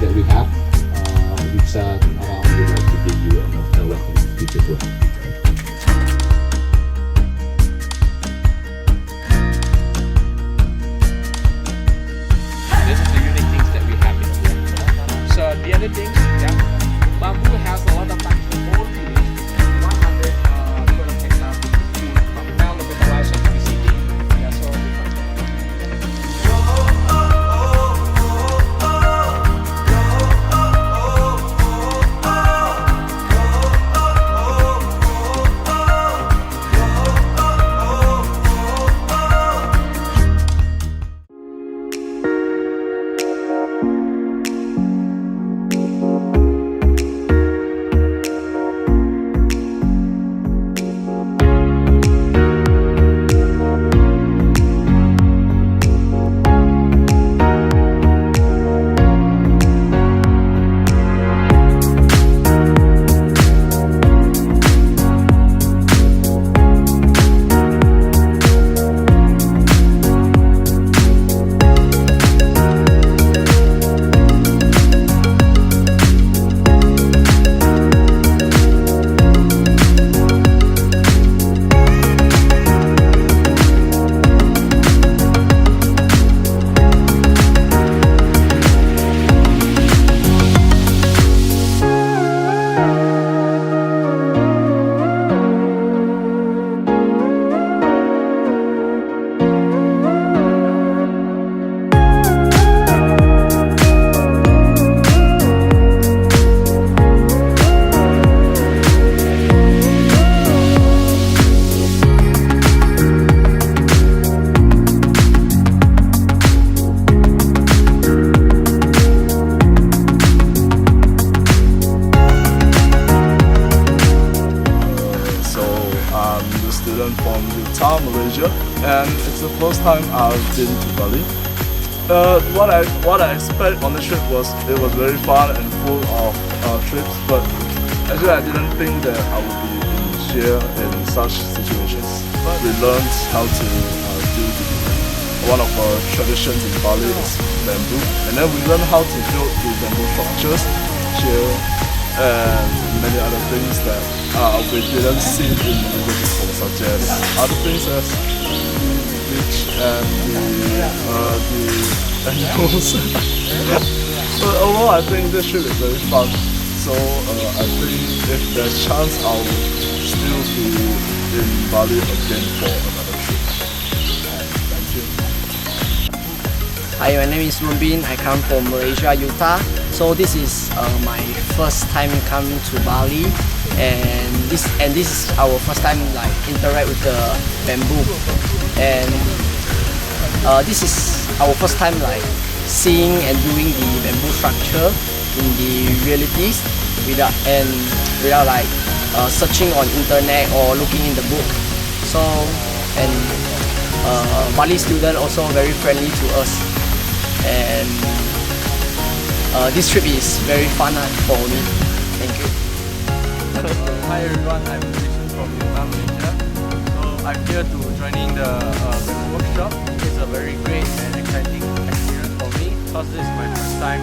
that we have. Lisa and Aram would like to give you a welcome speech as well. This is the unique things that we have in here. So the other things, yeah, bamboo has a lot of functional old village, 100 square hectares from now the horizon to the city. Yeah, so from Wisata, Malaysia, and it's the first time I've been to Bali. What I expect on the trip was it was very fun and full of trips, but actually I didn't think that I would be here in such situations. We learned how to do one of our traditions in Bali is bamboo, and then we learned how to build the bamboo structures here and many other things that we didn't see in Malaysia before, such as other things as the beach and the animals. But overall, I think this trip is very fun. So I think if there's chance, I'll still be in Bali again for another trip. Thank you. Hi, my name is Rumbin. I come from Malaysia, Utah. So this is my first time coming to Bali, and this is our first time like interact with the bamboo, and this is our first time like seeing and doing the bamboo structure in the realities without like searching on internet or looking in the book. So and Bali student also very friendly to us, and this trip is very fun for me. Thank you. Hi everyone, I'm Jason from Vietnam, Malaysia. So I'm here to joining the workshop. It's a very great and exciting experience for me because this is my first time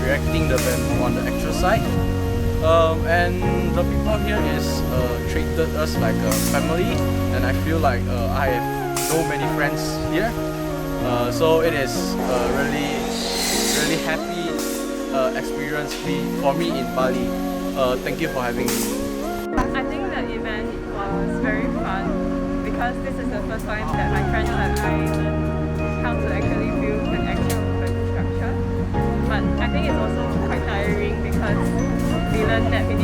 erecting the bamboo on the actual site. And the people here is treated us like a family, and I feel like I have so many friends here. So it is really happy experience for me in Bali. Thank you for having me. I think the event was very fun because this is the first time that my friends and I learned how to actually build an actual bamboo structure. But I think it's also quite tiring because we learned that we